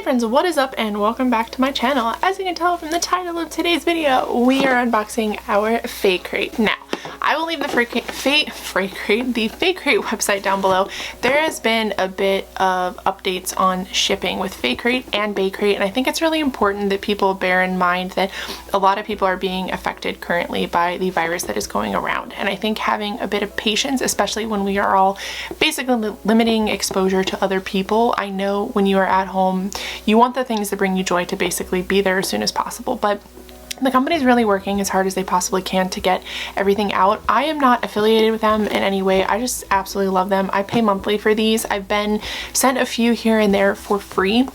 Hey friends, what is up and welcome back to my channel. As you can tell from the title of today's video, we are unboxing our Faecrate. Now, I will leave the Faecrate website down below. There has been a bit of updates on shipping with Faecrate and Baecrate, and I think it's really important that people bear in mind that a lot of people are being affected currently by the virus that is going around. And I think having a bit of patience, especially when we are all basically limiting exposure to other people. I know when you are at home, you want the things that bring you joy to basically be there as soon as possible, but the company's really working as hard as they possibly can to get everything out. I am not affiliated with them in any way. I just absolutely love them. I pay monthly for these. I've been sent a few here and there for free,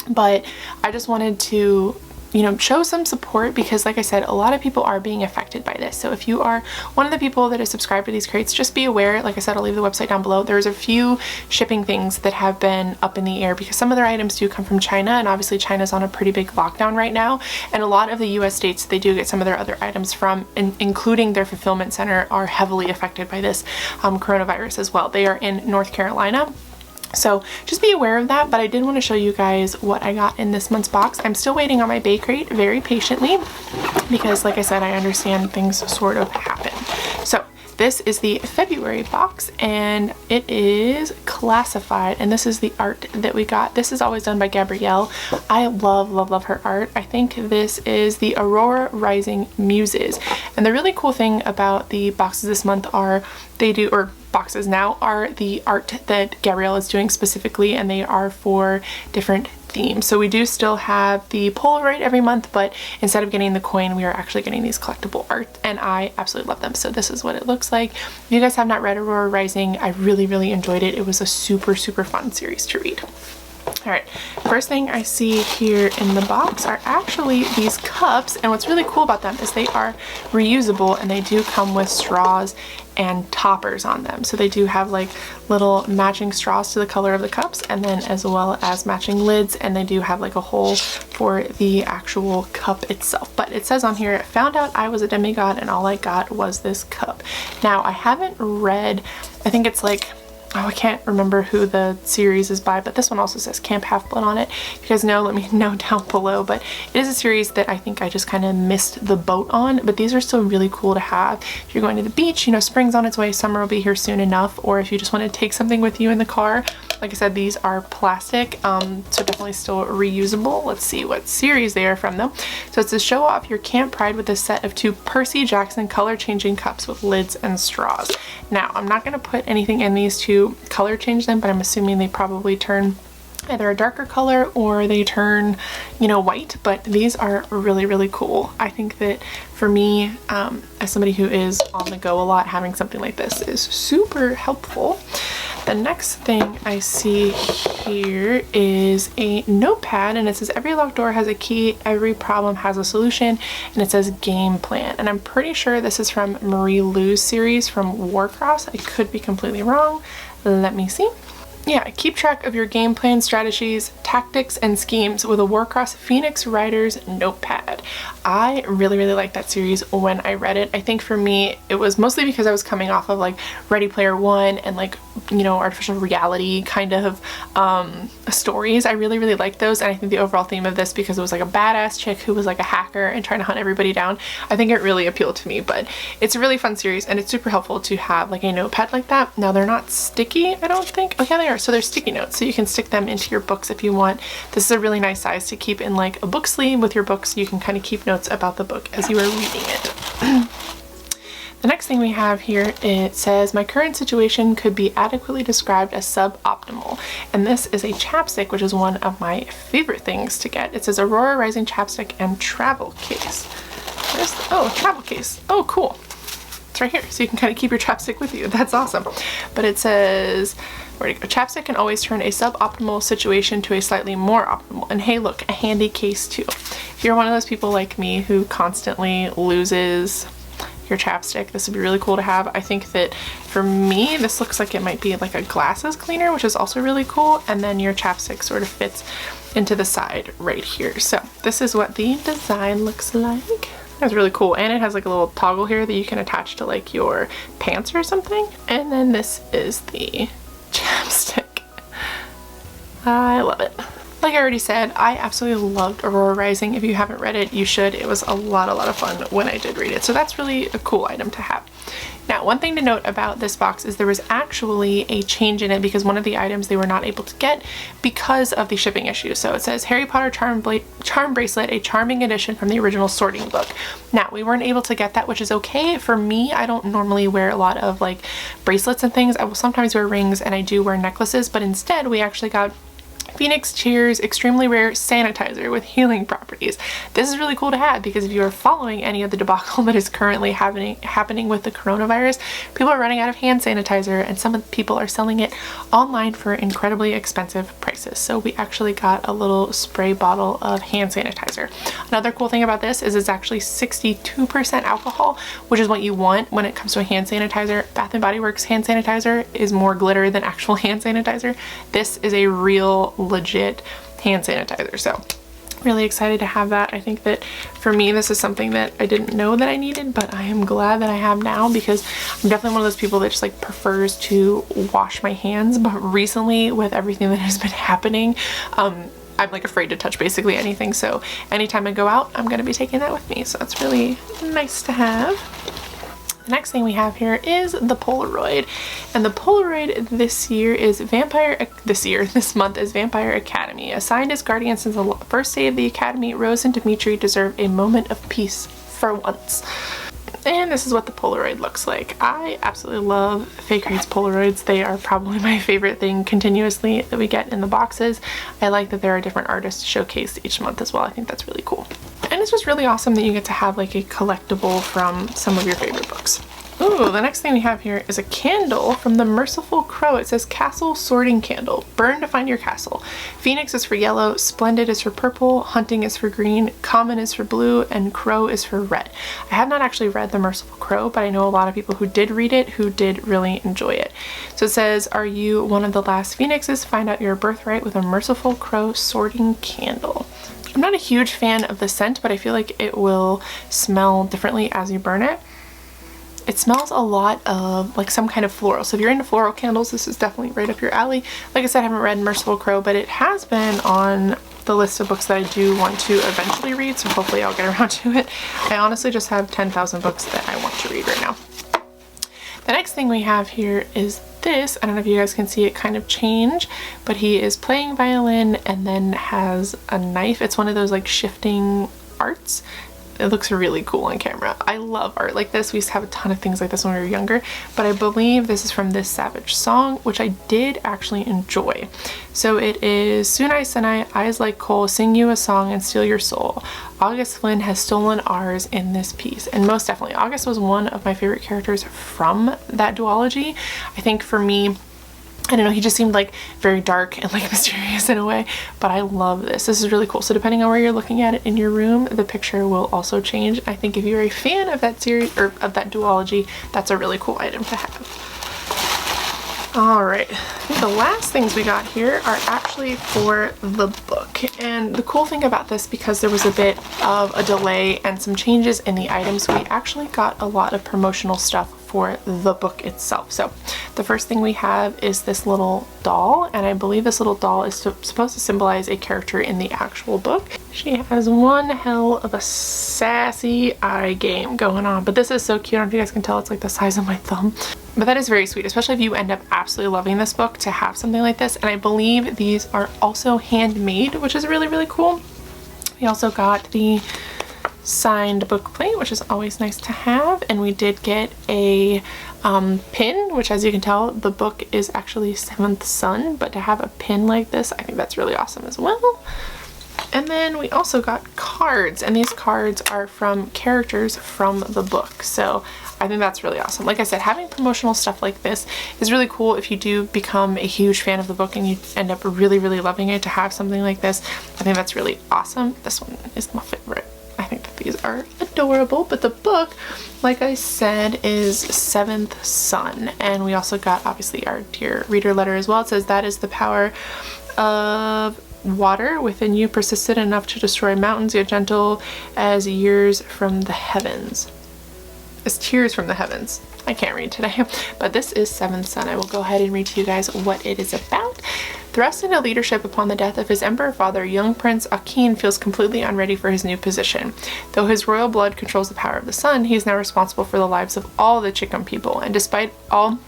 but I just wanted to show some support because, like I said, a lot of people are being affected by this. So if you are one of the people that is subscribed to these crates, just be aware. Like I said, I'll leave the website down below. There's a few shipping things that have been up in the air because some of their items do come from China, and obviously China's on a pretty big lockdown right now, and a lot of the US states they do get some of their other items from, including their fulfillment center, are heavily affected by this coronavirus as well. They are in North Carolina. So just be aware of that, but I did want to show you guys what I got in this month's box. I'm still waiting on my Baecrate very patiently because, like I said, I understand things sort of happen. So this is the February box and it is classified, and this is the art that we got. This is always done by Gabrielle. I love her art. I think this is the Aurora Rising Muses, and the really cool thing about the boxes this month are boxes now are the art that Gabrielle is doing specifically, and they are for different themes. So we do still have the Polaroid every month, but instead of getting the coin, we are actually getting these collectible art, and I absolutely love them. So this is what it looks like. If you guys have not read Aurora Rising, I really enjoyed it. It was a super fun series to read. Alright, first thing I see here in the box are actually these cups, and what's really cool about them is they are reusable and they do come with straws and toppers on them. So they do have like little matching straws to the color of the cups, and then as well as matching lids, and they do have like a hole for the actual cup itself. But it says on here, found out I was a demigod and all I got was this cup. Now I haven't read, I think it's like, oh, I can't remember who the series is by, but this one also says Camp Half-Blood on it. If you guys know, let me know down below. But it is a series that I think I just kind of missed the boat on, but these are still really cool to have. If you're going to the beach, spring's on its way, summer will be here soon enough, or if you just want to take something with you in the car. Like I said, these are plastic, so definitely still reusable. Let's see what series they are from though. So it's to show off your camp pride with a set of 2 Percy Jackson color changing cups with lids and straws. Now, I'm not going to put anything in these to color change them, but I'm assuming they probably turn either a darker color or they turn, white, but these are really cool. I think that for me, as somebody who is on the go a lot, having something like this is super helpful. The next thing I see here is a notepad, and it says every locked door has a key, every problem has a solution, and it says game plan. And I'm pretty sure this is from Marie Lou's series from Warcross. I could be completely wrong. Let me see. Yeah, keep track of your game plan, strategies, tactics, and schemes with a Warcross Phoenix Riders notepad. I really like that series when I read it. I think for me, it was mostly because I was coming off of like Ready Player One and like, artificial reality kind of stories. I really liked those, and I think the overall theme of this, because it was like a badass chick who was like a hacker and trying to hunt everybody down, I think it really appealed to me. But it's a really fun series, and it's super helpful to have like a notepad like that. Now they're not sticky, I don't think. Oh yeah, they are. So they're sticky notes, so you can stick them into your books if you want. This is a really nice size to keep in like a book sleeve with your books. You can kind of keep notes about the book as you are reading it. The next thing we have here, it says, my current situation could be adequately described as suboptimal. And this is a chapstick, which is one of my favorite things to get. It says Aurora Rising chapstick and travel case. Travel case. Oh, cool. It's right here, so you can kind of keep your chapstick with you. That's awesome. But it says, where'd it go? Chapstick can always turn a suboptimal situation to a slightly more optimal. And hey, look, a handy case too. If you're one of those people like me who constantly loses your chapstick, this would be really cool to have. I think that for me, this looks like it might be like a glasses cleaner, which is also really cool. And then your chapstick sort of fits into the side right here. So this is what the design looks like. That's really cool, and it has like a little toggle here that you can attach to like your pants or something. And then this is the chapstick. I love it. Like I already said, I absolutely loved Aurora Rising. If you haven't read it, you should. It was a lot of fun when I did read it. So that's really a cool item to have. Now, one thing to note about this box is there was actually a change in it because one of the items they were not able to get because of the shipping issue. So it says Harry Potter Charm Bracelet, a charming edition from the original sorting book. Now, we weren't able to get that, which is okay. For me, I don't normally wear a lot of like bracelets and things. I will sometimes wear rings and I do wear necklaces, but instead we actually got Phoenix Cheers extremely rare sanitizer with healing properties. This is really cool to have because if you are following any of the debacle that is currently happening with the coronavirus, people are running out of hand sanitizer and some people are selling it online for incredibly expensive prices. So we actually got a little spray bottle of hand sanitizer. Another cool thing about this is it's actually 62% alcohol, which is what you want when it comes to a hand sanitizer. Bath & Body Works hand sanitizer is more glitter than actual hand sanitizer. This is a real legit hand sanitizer, so really excited to have that. I think that for me this is something that I didn't know that I needed, but I am glad that I have now because I'm definitely one of those people that just like prefers to wash my hands, but recently with everything that has been happening, I'm like afraid to touch basically anything, so anytime I go out I'm gonna be taking that with me, so that's really nice to have. The next thing we have here is the Polaroid, and the Polaroid this month is Vampire Academy. Assigned as guardian since the first day of the academy, Rose and Dimitri deserve a moment of peace for once. And this is what the Polaroid looks like. I absolutely love Faecrate's Polaroids. They are probably my favorite thing continuously that we get in the boxes. I like that there are different artists showcased each month as well. I think that's really cool. And it's just really awesome that you get to have like a collectible from some of your favorite books. Ooh, the next thing we have here is a candle from the Merciful Crow. It says Castle Sorting Candle. Burn to find your castle. Phoenix is for yellow, Splendid is for purple, Hunting is for green, Common is for blue, and Crow is for red. I have not actually read the Merciful Crow, but I know a lot of people who did read it who did really enjoy it. So it says, are you one of the last phoenixes? Find out your birthright with a Merciful Crow sorting candle. I'm not a huge fan of the scent, but I feel like it will smell differently as you burn it. It smells a lot of like some kind of floral. So if you're into floral candles, this is definitely right up your alley. Like I said, I haven't read Merciful Crow, but it has been on the list of books that I do want to eventually read, so hopefully I'll get around to it. I honestly just have 10,000 books that I want to read right now. The next thing we have here is this. I don't know if you guys can see it kind of change, but he is playing violin and then has a knife. It's one of those like shifting arts. It looks really cool on camera. I love art like this. We used to have a ton of things like this when we were younger, but I believe this is from This Savage Song, which I did actually enjoy. So it is Sunai Senai, Eyes Like Coal, Sing You a Song and Steal Your Soul. August Flynn has stolen ours in this piece. And most definitely, August was one of my favorite characters from that duology. I think for me, I don't know, he just seemed like very dark and like mysterious in a way, but I love this. This is really cool. So depending on where you're looking at it in your room, the picture will also change. I think if you're a fan of that series or of that duology, that's a really cool item to have. All right, I think the last things we got here are actually for the book. And the cool thing about this, because there was a bit of a delay and some changes in the items, we actually got a lot of promotional stuff for the book itself. So the first thing we have is this little doll, and I believe this little doll is supposed to symbolize a character in the actual book. She has one hell of a sassy eye game going on, but this is so cute. I don't know if you guys can tell, it's like the size of my thumb. But that is very sweet, especially if you end up absolutely loving this book, to have something like this. And I believe these are also handmade, which is really, really cool. We also got the signed book plate, which is always nice to have, and we did get a pin, which as you can tell, the book is actually Seventh Son, but to have a pin like this, I think that's really awesome as well. And then we also got cards, and these cards are from characters from the book, so I think that's really awesome. Like I said, having promotional stuff like this is really cool if you do become a huge fan of the book and you end up really, really loving it. To have something like this, I think that's really awesome. This one is my favorite. I think that these are adorable, but the book, like I said, is Seventh Son. And we also got, obviously, our dear reader letter as well. It says, that is the power of water within you, persistent enough to destroy mountains, yet gentle as years from the heavens. As tears from the heavens. I can't read today, but this is Seventh Son. I will go ahead and read to you guys what it is about. Thrust into leadership upon the death of his emperor father, young Prince Akin feels completely unready for his new position. Though his royal blood controls the power of the sun, he is now responsible for the lives of all the Chicum people, and despite all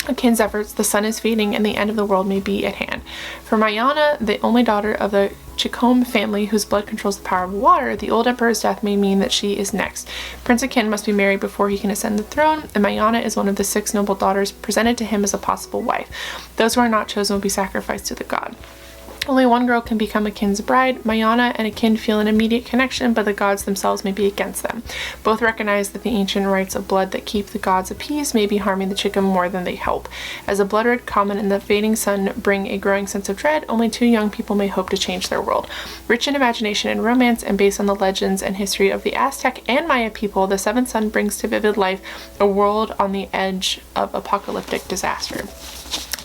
Akin's efforts, the sun is fading and the end of the world may be at hand. For Mayana, the only daughter of the Chicom family whose blood controls the power of water, the old emperor's death may mean that she is next. Prince Akin must be married before he can ascend the throne, and Mayana is one of the 6 noble daughters presented to him as a possible wife. Those who are not chosen will be sacrificed to the god. Only one girl can become Akin's bride. Mayana and Akin feel an immediate connection, but the gods themselves may be against them. Both recognize that the ancient rites of blood that keep the gods appeased may be harming the Chicum more than they help. As a blood red comet and the fading sun bring a growing sense of dread, only 2 young people may hope to change their world. Rich in imagination and romance, and based on the legends and history of the Aztec and Maya people, the 7th sun brings to vivid life a world on the edge of apocalyptic disaster.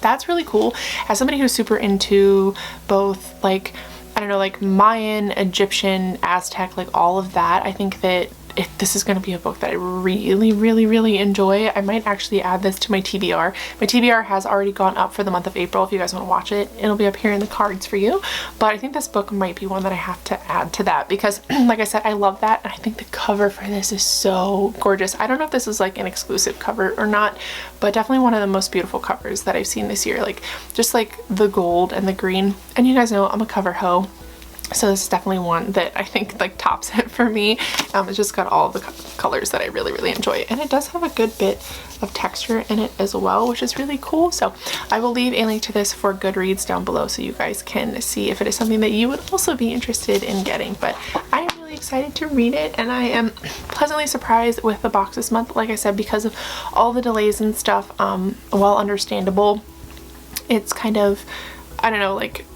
That's really cool. As somebody who's super into both, like, I don't know, like Mayan, Egyptian, Aztec, like all of that, I think that this is going to be a book that I really enjoy. I might actually add this to my TBR. My TBR has already gone up for the month of April. If you guys want to watch it, it'll be up here in the cards for you. But I think this book might be one that I have to add to that because like I said, I love that. And I think the cover for this is so gorgeous. I don't know if this is like an exclusive cover or not, but definitely one of the most beautiful covers that I've seen this year. Like just like the gold and the green. And you guys know I'm a cover hoe. So this is definitely one that I think like tops it for me. It's just got all the colors that I really enjoy, and it does have a good bit of texture in it as well, which is really cool. So I will leave a link to this for Goodreads down below so you guys can see if it is something that you would also be interested in getting. But I am really excited to read it, and I am pleasantly surprised with the box this month. Like I said, because of all the delays and stuff, while understandable, it's kind of, I don't know, like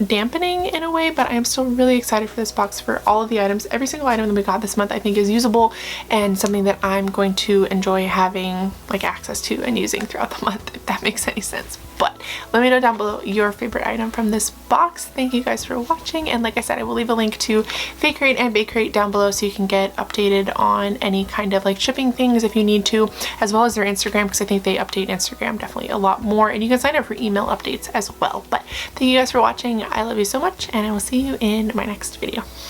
dampening in a way, but I am still really excited for this box for all of the items. Every single item that we got this month I think is usable and something that I'm going to enjoy having like access to and using throughout the month, if that makes any sense. But let me know down below your favorite item from this box. Thank you guys for watching, and like I said, I will leave a link to Faecrate and Baecrate down below so you can get updated on any kind of like shipping things if you need to, as well as their Instagram, because I think they update Instagram definitely a lot more, and you can sign up for email updates as well. But thank you guys for watching. I love you so much, and I will see you in my next video.